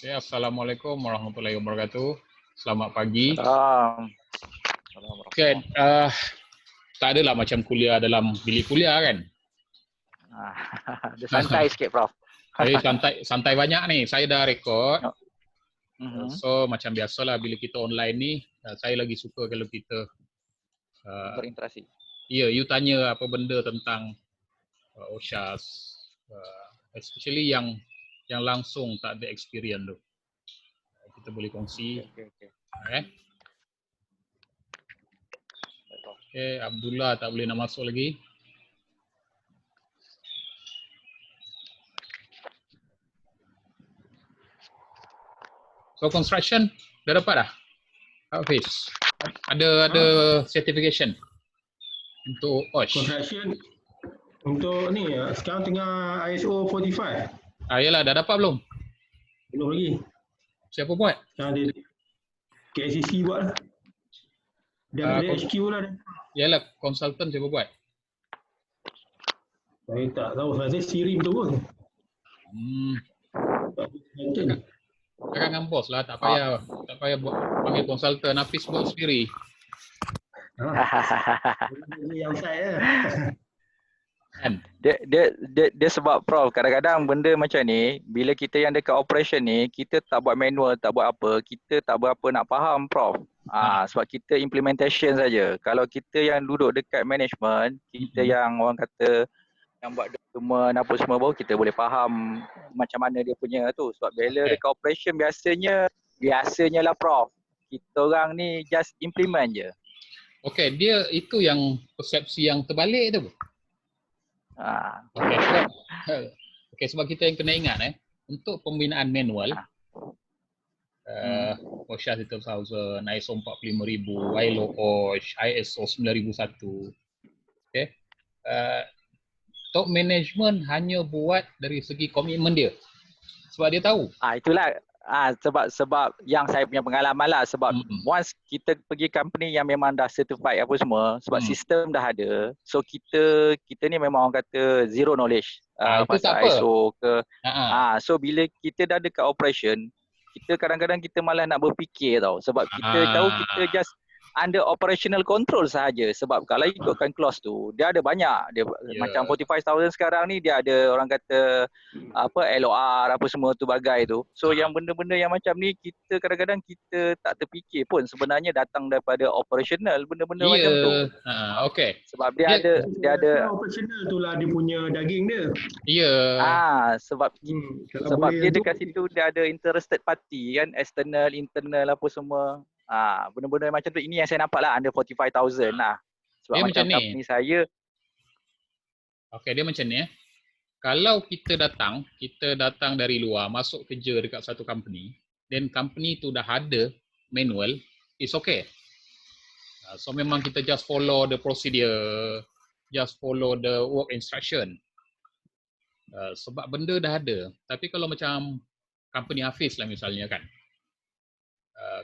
Ya, Assalamualaikum warahmatullahi wabarakatuh. Selamat pagi. Salam. Okay, tak adalah macam kuliah dalam bilik kuliah kan? Dia santai sikit, Prof. Jadi santai banyak ni. Saya dah rekod. So macam biasalah bila kita online ni, saya lagi suka kalau kita berinteraksi. Ya, you tanya apa benda tentang OSHAS, especially yang langsung tak ada experience tu. Kita boleh kongsi. Okay, Abdullah tak boleh nak masuk lagi. So construction dah dapat dah? Hafiz. Ada certification untuk OSH. Construction untuk ni sekarang tengah ISO 45. Yalah, dah dapat belum? Belum lagi. Siapa buat? Sekarang dia KCC buat lah. Dia ada HQ lah. Yalah, konsultan siapa buat? Saya tak tahu, saya Siri betul pun. Cakap dengan bos lah, tak payah buat, panggil konsultan, Hafiz buat sendiri. Yang saya. Dia sebab Prof, kadang-kadang benda macam ni, bila kita yang dekat operation ni, kita tak buat manual, tak buat apa, kita tak berapa nak faham, Prof. Sebab kita implementation saja. Kalau kita yang duduk dekat management, kita yang orang kata yang buat dokumen apa semua, baru kita boleh faham macam mana dia punya tu. Sebab bila dekat operation biasanya lah Prof, kita orang ni just implement je. Okey, dia itu yang persepsi yang terbalik tu. Okey, sebab kita yang kena ingat untuk pembinaan manual, OSHA 3000, ISO 45000, ILO OSH, ISO 9001. Okey. Top management hanya buat dari segi komitmen dia. Sebab dia tahu. Itulah sebab yang saya punya pengalaman lah, sebab once kita pergi company yang memang dah certified apa semua, sebab sistem dah ada, so kita ni memang orang kata zero knowledge pasal ISO ke. So bila kita dah dekat operation, kita kadang-kadang kita malah nak berfikir tau, sebab kita tahu kita just under operational control sahaja. Sebab kalau ikutkan clause tu, dia ada banyak. Dia macam 45,000 sekarang ni, dia ada orang kata apa LOR apa semua tu bagai tu. So yang benda-benda yang macam ni, kita kadang-kadang kita tak terfikir pun sebenarnya datang daripada operational benda-benda macam tu. Okey. Sebab dia ada operational tu lah dia punya daging dia. Sebab dia dekat situ dia ada interested party kan, external, internal apa semua. Benda-benda macam tu, ini yang saya nampak lah under 45,000 lah. Sebab dia macam company saya. Okey, dia macam ni Kalau kita datang dari luar, masuk kerja dekat satu company, then company tu dah ada manual, it's okay. So memang kita just follow the procedure, just follow the work instruction. Sebab benda dah ada. Tapi kalau macam company Hafiz lah misalnya kan,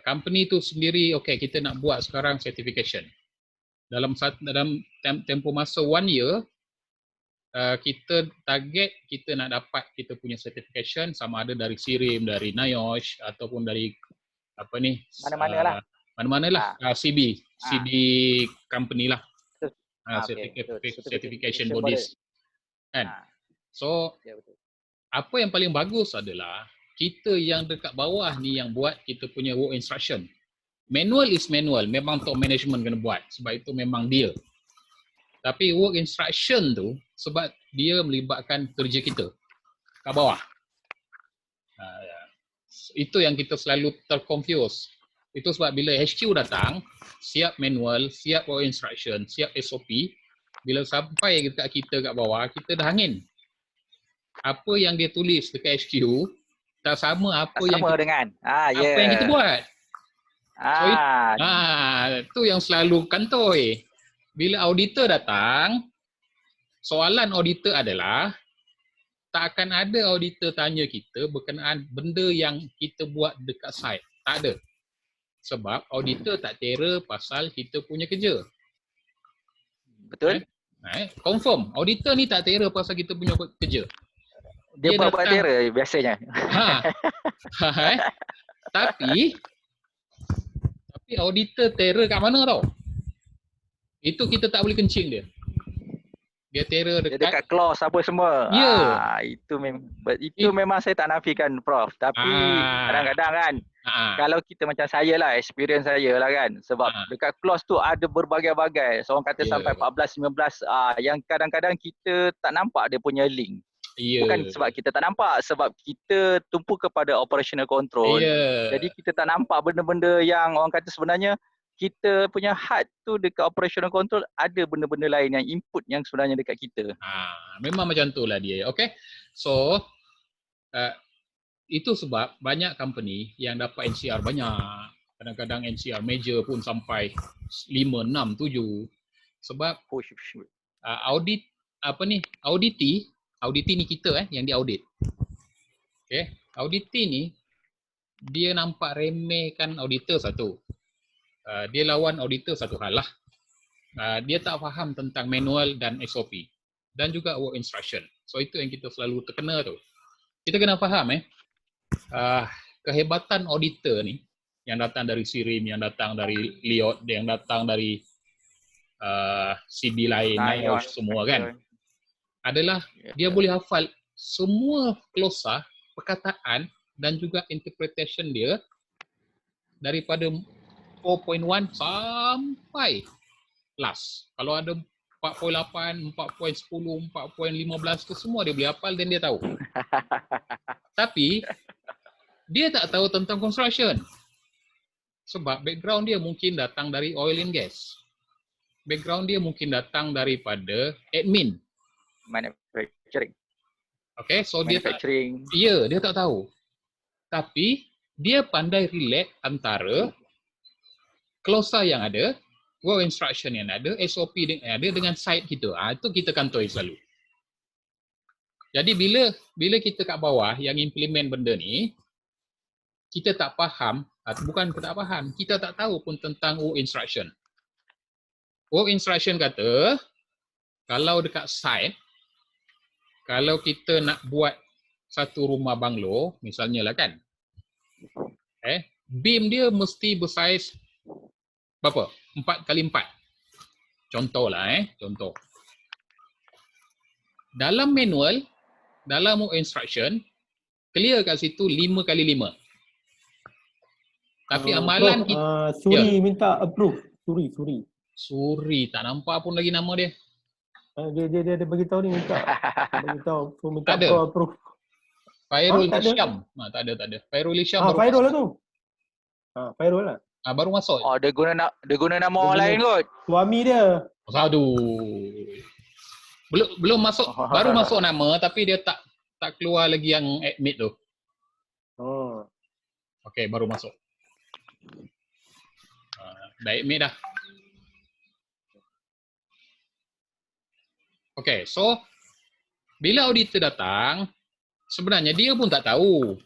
company tu sendiri, okay, kita nak buat sekarang certification. Dalam tempoh masa 1 year, kita target kita nak dapat kita punya certification, sama ada dari SIRIM, dari NIOSH ataupun dari apa ni, mana-mana lah, CB company lah, certification bodies kan. So apa yang paling bagus adalah kita yang dekat bawah ni yang buat kita punya work instruction. Manual is manual, memang top management kena buat, sebab itu memang dia. Tapi work instruction tu sebab dia melibatkan kerja kita kat bawah. Itu yang kita selalu terconfuse. Itu sebab bila HQ datang, siap manual, siap work instruction, siap SOP, bila sampai dekat kita kat bawah, kita dah angin. Apa yang dia tulis dekat HQ tak sama apa yang kita buat. Itu yang selalu kantoi. Bila auditor datang, soalan auditor adalah tak akan ada auditor tanya kita berkenaan benda yang kita buat dekat site. Tak ada. Sebab auditor tak kira pasal kita punya kerja. Betul? Confirm. Auditor ni tak kira pasal kita punya kerja. Dia buat datang. terror biasanya. Ha. Tapi auditor terror kat mana tau? Itu kita tak boleh kencing dia. Dia terror Dia dekat dekat. clause apa semua. Ya. Itu memang saya tak nafikan Prof. Tapi kadang-kadang kan kalau kita macam saya lah, experience saya lah kan. Sebab dekat clause tu ada berbagai-bagai. Seorang kata sampai 14-15 yang kadang-kadang kita tak nampak dia punya link. Bukan sebab kita tak nampak, sebab kita tumpu kepada operational control. Jadi kita tak nampak benda-benda yang orang kata sebenarnya kita punya hard tu dekat operational control, ada benda-benda lain yang input yang sebenarnya dekat kita. Memang macam tu lah dia. Okay. So, itu sebab banyak company yang dapat NCR banyak. Kadang-kadang NCR major pun sampai 5, 6, 7. Sebab audit, auditi ni kita yang diaudit. Okay. Auditi ni, dia nampak remehkan auditor satu. Dia lawan auditor satu hal lah. Dia tak faham tentang manual dan SOP dan juga work instruction. So itu yang kita selalu terkena tu. Kita kena faham kehebatan auditor ni yang datang dari SIRIM, yang datang dari LIOT, yang datang dari CB lain, NIOSH semua kan. Adalah dia boleh hafal semua klausa, perkataan dan juga interpretation dia daripada 4.1 sampai last. Kalau ada 4.8, 4.10, 4.15 tu semua dia boleh hafal dan dia tahu. Tapi dia tak tahu tentang construction. Sebab background dia mungkin datang dari oil and gas. Background dia mungkin datang daripada admin. Manufacturing. Okay, so dia tak tahu. Tapi dia pandai relate antara klausa yang ada, work instruction yang ada, SOP yang ada dengan site kita. Itu kita kantoi selalu. Jadi bila kita kat bawah yang implement benda ni, kita tak faham, bukan kita tak faham, kita tak tahu pun tentang work instruction. Work instruction kata, kalau dekat site, kalau kita nak buat satu rumah banglo, misalnya lah kan, beam dia mesti bersaiz berapa? 4x4. Contoh lah contoh. Dalam manual, dalam instruction, clear kat situ 5x5. Tapi amalan kita... Suri minta approve. Suri, tak nampak pun lagi nama dia. Dia beritahu ni minta approve. Fairul Hisham. Tak ada. Fairul Hisham baru Fairul lah tu. Fairul lah. Baru masuk. Dia guna nama orang lain kot. Suami dia. Aduh. Belum masuk, baru masuk nama tapi dia tak keluar lagi yang admit tu. Okey, baru masuk. Dah admit dah. Okey, so bila auditor datang, sebenarnya dia pun tak tahu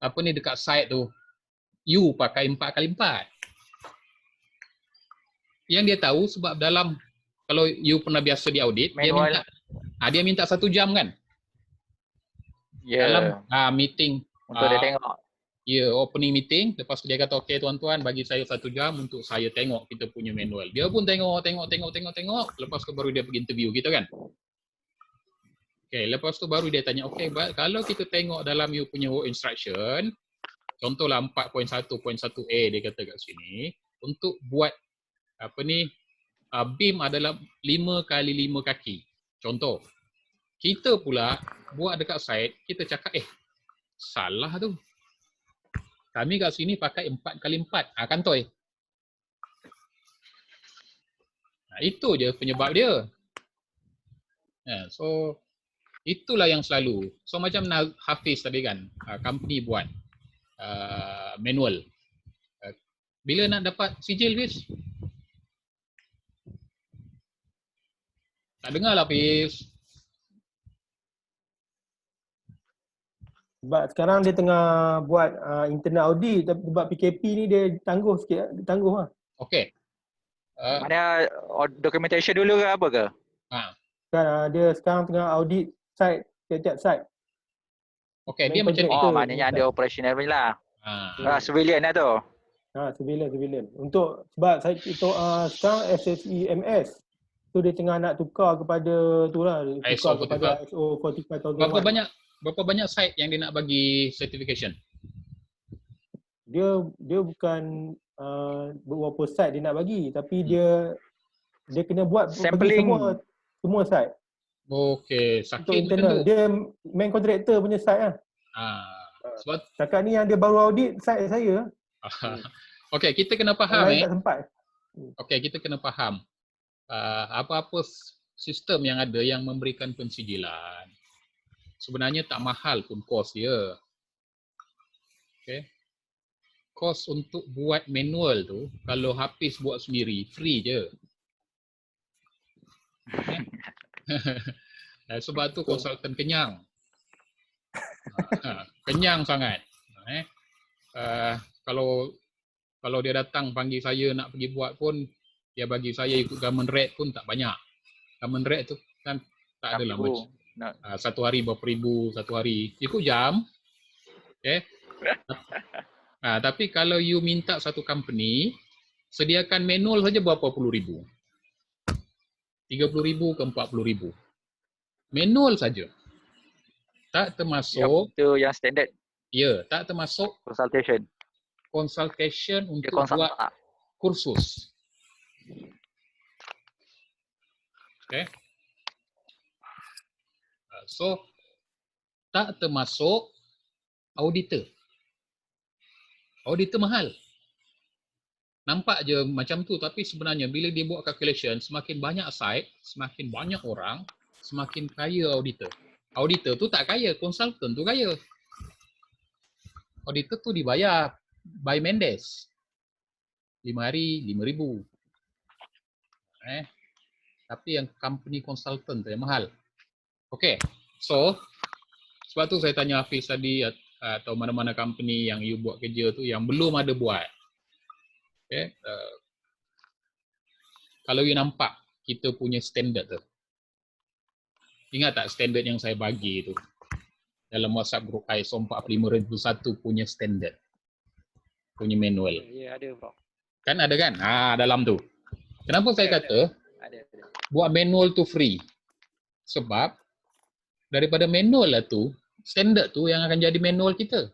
apa ni dekat site tu. You pakai 4x4. Yang dia tahu sebab dalam, kalau you pernah biasa di audit, dia minta 1 jam kan? Dalam meeting. Untuk dia tengok. Opening meeting. Lepas tu dia kata, okey tuan-tuan, bagi saya 1 jam untuk saya tengok kita punya manual. Dia pun tengok. Lepas tu baru dia pergi interview kita kan? Okey, lepas tu baru dia tanya, okey, kalau kita tengok dalam you punya work instruction, contohlah 4.1.1a dia kata kat sini, untuk buat beam adalah 5x5 kaki. Contoh. Kita pula buat dekat site, kita cakap salah tu. Kami kat sini pakai 4x4. Kantoi. Itu je penyebab dia. So itulah yang selalu. So macam Hafiz tadi kan, company buat manual. Bila nak dapat sijil, Fiz? Tak dengar lah, Fiz. Sebab sekarang dia tengah buat internal audit, tapi sebab PKP ni dia tangguh sikit, lah. Okey. Mana documentation dulu ke apa ke? Kan dia sekarang tengah audit site, tiap-tiap site. Okey, dia Main macam ni. contractor. Oh, maknanya ada operational punya lah. Ha. Civilian lah tu. Civilian. Untuk sebab saya itu sekarang SSEMS tu dia tengah nak tukar kepada tu lah, ISO tukar kepada 45. ISO 45001. Berapa banyak site yang dia nak bagi certification? Dia bukan beberapa site dia nak bagi, tapi dia kena buat bagi Sampling. semua site. Okey, Untuk sakit macam internal. tu. Dia main contractor punya site lah. Sebab Cakap ni yang dia baru audit site saya. okey, kita kena Yang faham lain tak sempat. Okey, kita kena faham apa-apa sistem yang ada yang memberikan pensijilan. Sebenarnya tak mahal pun kos dia. Okey. Kos untuk buat manual tu, kalau Hafiz buat sendiri, free je. Sebab tu konsultan kenyang. Kenyang sangat. Kalau dia datang panggil saya nak pergi buat pun, dia bagi saya ikut government rate pun tak banyak. Government rate tu kan tak adalah macam satu hari berapa ribu, satu hari. Ikut jam. Okay. Tapi kalau you minta satu company, sediakan manual saja berapa puluh ribu. 30,000 ke 40,000. Manual saja. Tak termasuk itu yang standard. Ya, tak termasuk consultation untuk buat kursus. Okay. So, tak termasuk auditor. Auditor mahal. Nampak je macam tu, tapi sebenarnya bila dia buat calculation, semakin banyak site, semakin banyak orang, semakin kaya auditor. Auditor tu tak kaya, konsultan tu kaya. Auditor tu dibayar by Mendes. 5 hari, 5,000. Tapi yang company consultant tu yang mahal. Okay, so sebab tu saya tanya Hafiz tadi atau mana-mana company yang you buat kerja tu yang belum ada buat. Okay, kalau you nampak kita punya standard tu. Ingat tak standard yang saya bagi tu? Dalam WhatsApp group ISO 45001 punya standard. Punya manual. Ya, ada bro. Kan ada kan? Dalam tu. Kenapa saya kata Ada. buat manual tu free? Sebab daripada manual lah tu, standard tu yang akan jadi manual kita.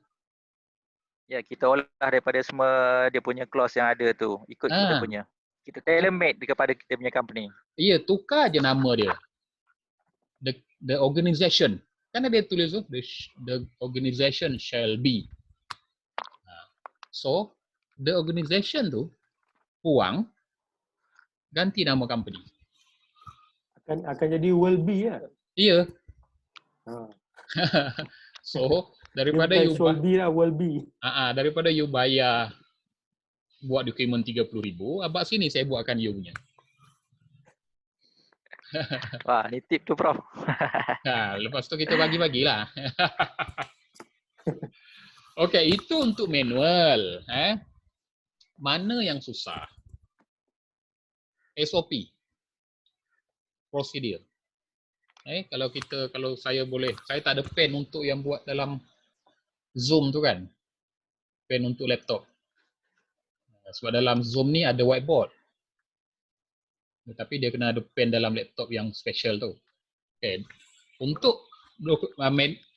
Ya, kita olah daripada semua dia punya clause yang ada tu. Ikut kita punya. Kita tailor-made kepada kita punya company. Ya, tukar je nama dia. The organization. Kan ada tulis tu, the organization shall be. So, the organization tu, buang, ganti nama company. Akan jadi will be lah. Ya. So, daripada you will be lah, will be. Daripada you bayar buat dokumen 30,000, abang sini saya buatkan you punya. Wah, ni tip tu Prof. Lepas tu kita bagi-bagilah. Okey, itu untuk manual. Mana yang susah? SOP. Prosedur. Kalau saya boleh, saya tak ada pen untuk yang buat dalam Zoom tu kan. Pen untuk laptop. Sebab dalam Zoom ni ada whiteboard. Tapi dia kena ada pen dalam laptop yang special tu. Okay. Untuk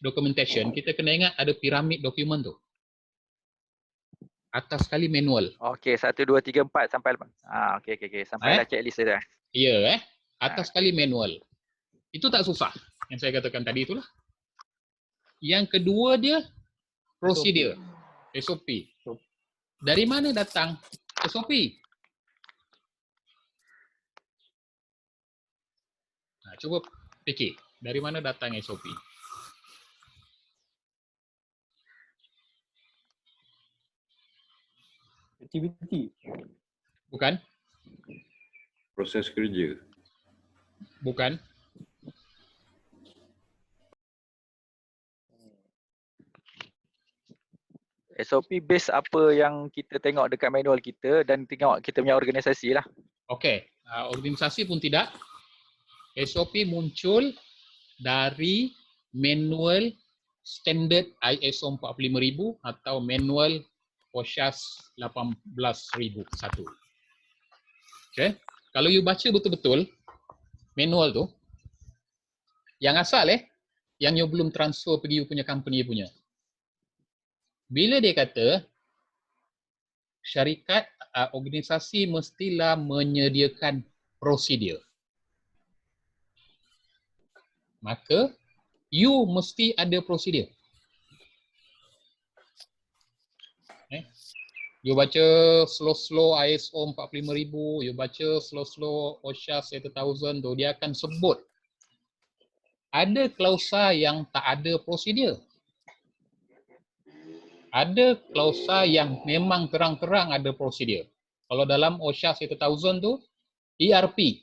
documentation, kita kena ingat ada piramid dokumen tu. Atas sekali manual. Okey, 1, 2, 3, 4 sampai lepas. Okey. Sampai dah checklist dah. Ya, atas sekali manual. Itu tak susah. Yang saya katakan tadi itulah. Yang kedua dia prosedur. SOP. Dari mana datang SOP? Cuba fikir, dari mana datang SOP? Aktiviti. Bukan? Proses kerja. Bukan? SOP base apa yang kita tengok dekat manual kita dan tengok kita punya organisasi lah. Okey, organisasi pun tidak. SOP muncul dari manual standard ISO 45000 atau manual OSHAS 18001. Okay. Kalau you baca betul-betul manual tu, yang asal yang you belum transfer pergi you punya company punya. Bila dia kata syarikat, organisasi mestilah menyediakan prosedur, maka you mesti ada prosedur. You baca slow-slow ISO 45000, you baca slow-slow OSHA 1000 tu, dia akan sebut ada klausa yang tak ada prosedur. Ada klausa yang memang terang-terang ada prosedur. Kalau dalam OSHA 1000 tu, ERP.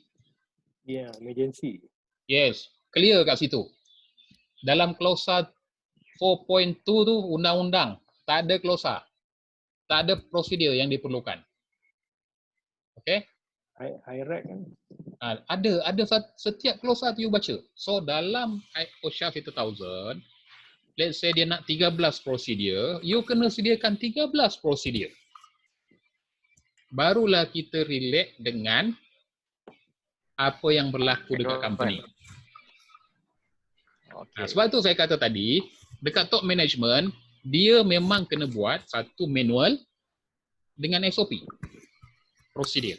Ya, emergency. Yes, clear kat situ. Dalam klausa 4.2 tu undang-undang, tak ada klausa. Tak ada prosedur yang diperlukan. Okay? High-rec kan. Ada setiap klausa tu you baca. So dalam OSHA 1000, let's say dia nak 13 prosedur, you kena sediakan 13 prosedur. Barulah kita relate dengan apa yang berlaku dekat company. Okay. Sebab tu saya kata tadi, dekat top management, dia memang kena buat satu manual dengan SOP. Prosedur.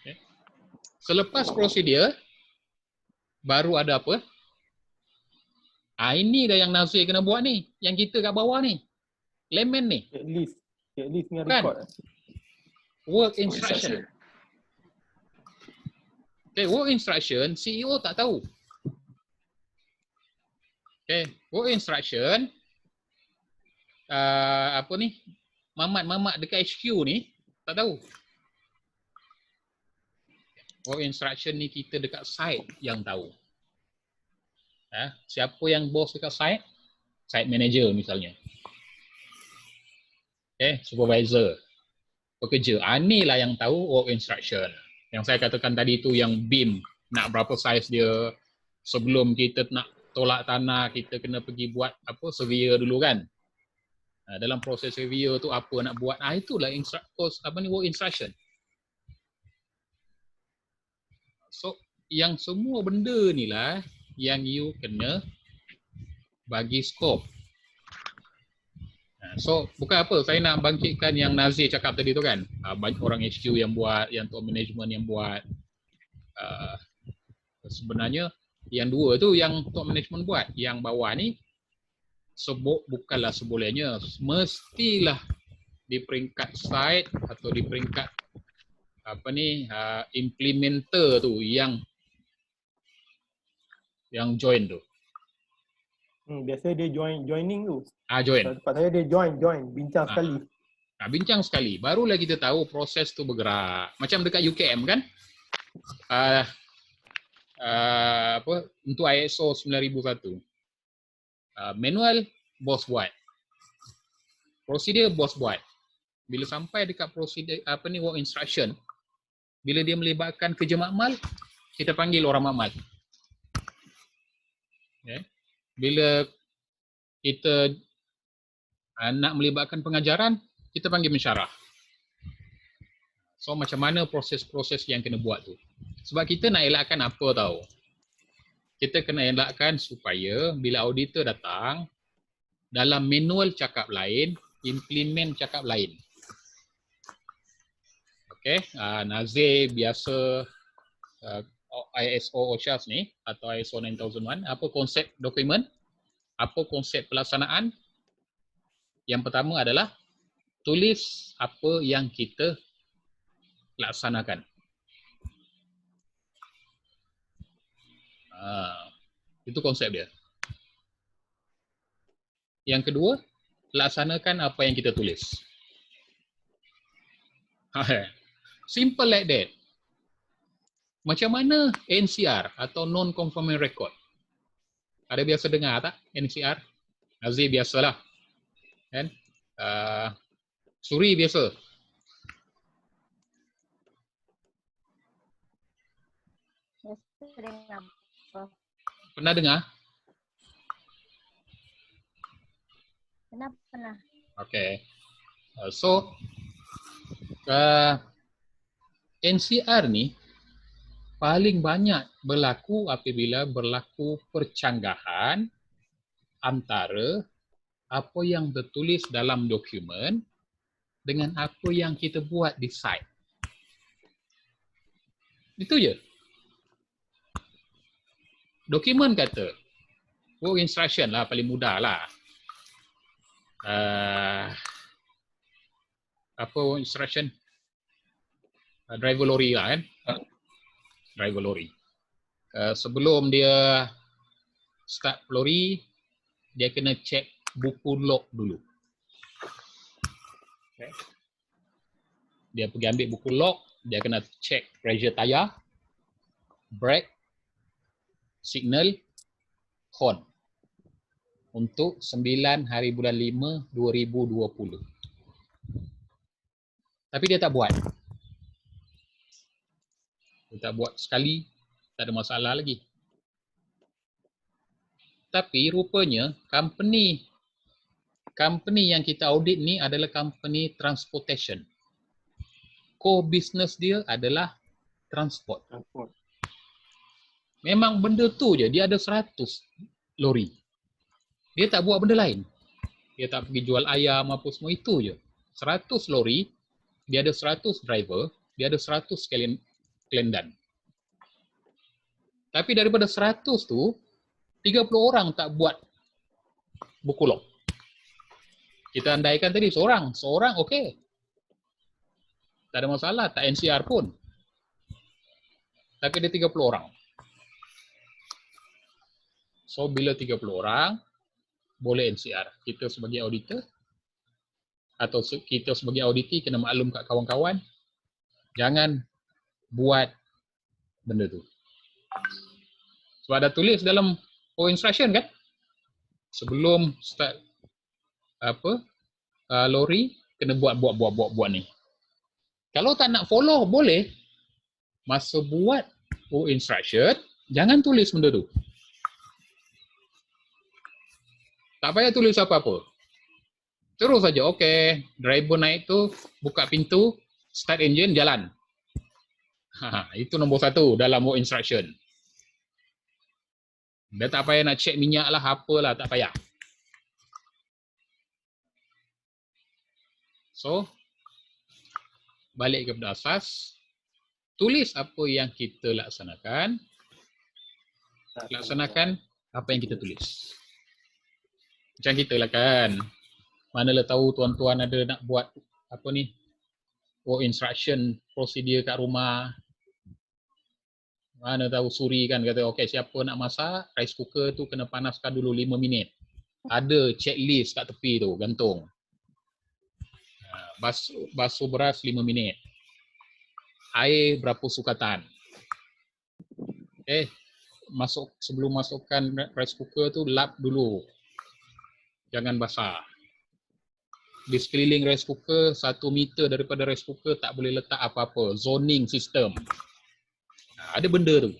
Okay. Selepas prosedur, baru ada apa? Ini dah yang Nazir kena buat ni. Yang kita kat bawah ni. Layman ni. At least dengan Kan? record. Work instruction. Okay, work instruction, CEO tak tahu. Okay, work instruction, mamat-mamat dekat HQ ni, tak tahu. Work instruction ni kita dekat site yang tahu. Siapa yang bos dekat site? Site manager misalnya. Okay, supervisor, pekerja. Inilah yang tahu work instruction. Yang saya katakan tadi tu yang beam, nak berapa saiz dia, sebelum kita nak tolak tanah, kita kena pergi buat surveyor dulu kan. Dalam proses surveyor tu apa nak buat, itulah work instruction. So, yang semua benda ni lah yang you kena bagi skop. So, bukan apa, saya nak bangkitkan yang Nazir cakap tadi tu kan. Banyak orang HQ yang buat, yang top management yang buat. Sebenarnya, yang dua tu yang top management buat. Yang bawah ni, bukanlah sebolehnya. Mestilah di peringkat site atau di peringkat implementer tu yang join tu. Biasanya dia joining tu. Join. Tempat saya dia join, bincang sekali. Bincang sekali. Barulah kita tahu proses tu bergerak. Macam dekat UKM kan? Untuk ISO 9001. Manual bos buat. Prosedur bos buat. Bila sampai dekat prosedur work instruction, bila dia melibatkan kerja makmal, kita panggil orang makmal. Okay. Bila kita nak melibatkan pengajaran, kita panggil mensyarah. So macam mana proses-proses yang kena buat tu? Sebab kita nak elakkan apa tahu? Kita kena elakkan supaya bila auditor datang, dalam manual cakap lain, implement cakap lain. Okay, Nazir biasa ISO OSHAS ni atau ISO 9001, apa konsep dokumen, apa konsep pelaksanaan. Yang pertama adalah tulis apa yang kita laksanakan. Itu konsep dia. Yang kedua, laksanakan apa yang kita tulis. Simple like that. Macam mana NCR atau non-conforming record? Ada biasa dengar tak NCR? Nazir biasalah. Kan? Suri biasa. Pernah dengar? Pernah. Okay. NCR ni paling banyak berlaku apabila berlaku percanggahan antara apa yang tertulis dalam dokumen dengan apa yang kita buat di site. Itu je. Dokumen kata, work instruction lah paling mudah lah. Apa work instruction? Driver lori lah kan? Driver lori. Sebelum dia start lori, dia kena check buku log dulu. Okay. Dia pergi ambil buku log, dia kena check pressure tayar, brake, signal, horn untuk 9 hari bulan 5 2020. Tapi dia tak buat. Dia tak buat sekali, tak ada masalah lagi. Tapi rupanya company yang kita audit ni adalah company transportation. Core business dia adalah transport. Memang benda tu je, dia ada 100 lori. Dia tak buat benda lain. Dia tak pergi jual ayam apa semua, itu je. 100 lori, dia ada 100 driver, dia ada 100 kelendan. Tapi daripada 100 tu, 30 orang tak buat buku log. Kita andaikan tadi seorang okey. Tak ada masalah, tak NCR pun. Tapi dia 30 orang. So bila 30 orang, boleh NCR. Kita sebagai auditor atau kita sebagai auditi kena maklum kat kawan-kawan, jangan buat benda tu. Sebab dah tulis dalam instruction kan, sebelum start lori kena buat ni. Kalau tak nak follow boleh, masa buat instruction jangan tulis benda tu. Tak payah tulis apa-apa. Terus saja, okey, driver naik tu, buka pintu, start engine, jalan. Itu nombor 1 dalam work instruction. Dia tak payah nak check minyak lah, apalah, tak payah. So, balik kepada asas, tulis apa yang kita laksanakan, laksanakan apa yang kita tulis. Macam kita lah kan, manalah tahu tuan-tuan ada nak buat apa ni, work instruction procedure kat rumah. Mana tahu suri kan kata, okey siapa nak masak, rice cooker tu kena panaskan dulu 5 minit. Ada checklist kat tepi tu, gantung. Basuh beras 5 minit. Air berapa sukatan. Sebelum masukkan rice cooker tu, lap dulu. Jangan basah. Di sekeliling rice cooker, 1 meter daripada rice cooker tak boleh letak apa-apa. Zoning system. Ada benda tu.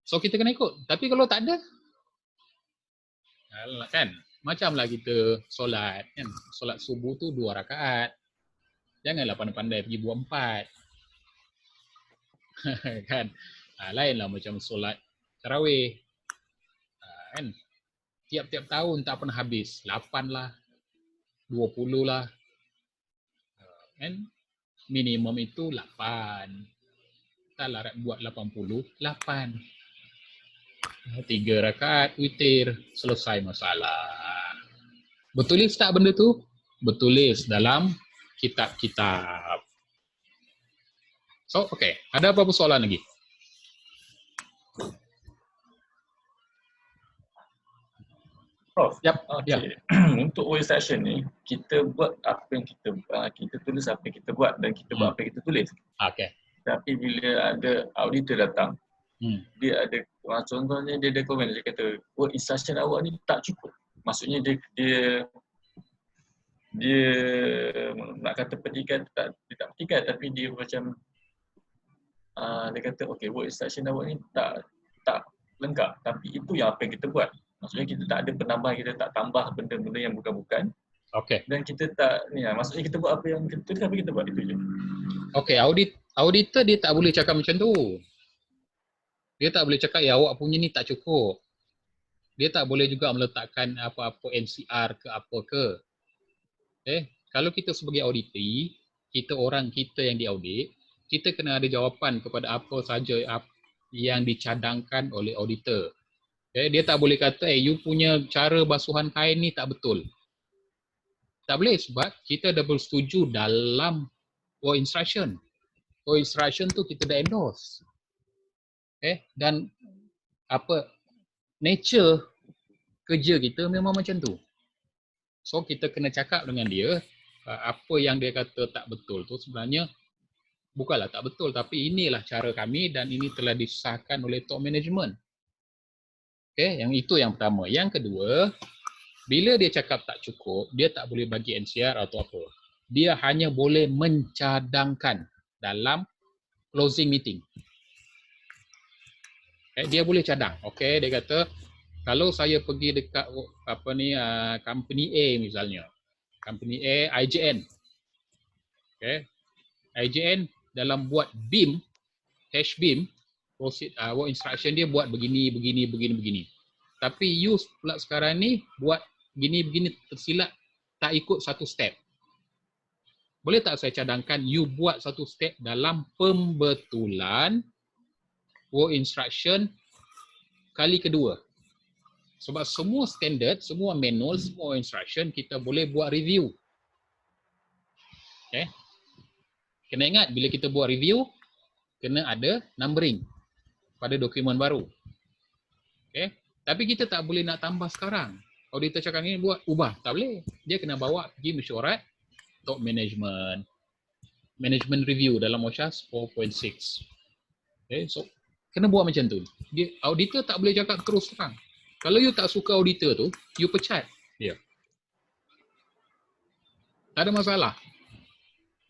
So kita kena ikut. Tapi kalau tak ada, kan? Macamlah kita solat. Kan? Solat subuh tu 2 rakaat. Janganlah pandai-pandai pergi buat 4. Kan? Lainlah macam solat tarawih. Kan? Tiap-tiap tahun tak pernah habis. 8 lah. 20 lah. Kan? Minimum itu 8. Taklah buat 88. 3 rakaat witir, selesai masalah. Bertulis tak benda tu? Bertulis dalam kitab-kitab. So, okey. Ada apa-apa soalan lagi? Prof, Yap. okay. Untuk work instruction ni, kita buat apa yang kita tulis apa yang kita buat dan kita buat apa yang kita tulis. Okey. Tapi bila ada auditor datang, dia ada, contohnya dia ada komen, dia kata work instruction awak ni tak cukup. Maksudnya dia nak kata petikan, dia tak petikan, tapi dia macam dia kata okey, work instruction awak ni tak lengkap. Tapi itu yang apa yang kita buat. Maksudnya kita tak ada penambahan, kita tak tambah benda-benda yang bukan-bukan. Okey. Dan kita tak, maksudnya kita buat apa yang kita apa kita buat, itu je. Okey, auditor dia tak boleh cakap macam tu. Dia tak boleh cakap, ya awak punya ni tak cukup. Dia tak boleh juga meletakkan apa-apa NCR ke apa ke. Kalau kita sebagai auditor, kita yang diaudit, kita kena ada jawapan kepada apa saja yang dicadangkan oleh auditor. Dia tak boleh kata, you punya cara basuhan kain ni tak betul. Tak boleh sebab kita dah bersetuju dalam work instruction. Work instruction tu kita dah endorse. Dan nature kerja kita memang macam tu. So kita kena cakap dengan dia, apa yang dia kata tak betul tu sebenarnya bukanlah tak betul, tapi inilah cara kami dan ini telah disahkan oleh top management. Yang itu yang pertama. Yang kedua, bila dia cakap tak cukup, dia tak boleh bagi NCR atau apa. Dia hanya boleh mencadangkan dalam closing meeting. Dia boleh cadang. Dia kata, kalau saya pergi dekat company A misalnya. Company A, IJN. IJN dalam buat BIM, HBIM, work instruction dia buat begini. Tapi you pula sekarang ni buat begini tersilap, tak ikut satu step. Boleh tak saya cadangkan you buat satu step dalam pembetulan work instruction kali kedua. Sebab semua standard, semua manual, semua instruction kita boleh buat review. Kena ingat bila kita buat review, kena ada numbering pada dokumen baru. Tapi kita tak boleh nak tambah sekarang. Auditor cakap ni buat, ubah. Tak boleh. Dia kena bawa pergi mesyuarat top management. Management review dalam OSHAS 4.6. So kena buat macam tu. Auditor tak boleh cakap terus terang. Kalau you tak suka auditor tu, you pecat dia. Tak ada masalah.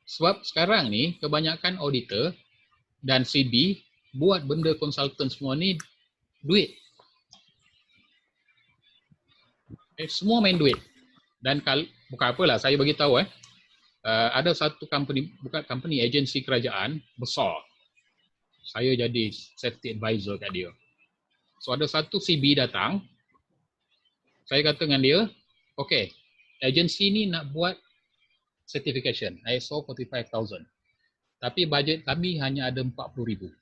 Sebab sekarang ni kebanyakan auditor dan CB buat benda konsultan semua ni duit. Semua main duit. Dan bukan apalah, saya bagi tahu ada satu company, bukan company, agensi kerajaan besar. Saya jadi safety advisor kat dia. So ada satu CB datang, saya kata dengan dia, okay, agensi ni nak buat certification, ISO 45000. Tapi bajet kami hanya ada 40,000.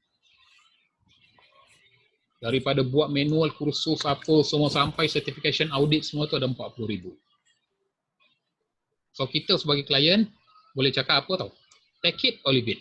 Daripada buat manual, kursus apa, semua sampai certification audit semua tu ada 40,000. So kita sebagai klien boleh cakap apa tau? Take it or leave it.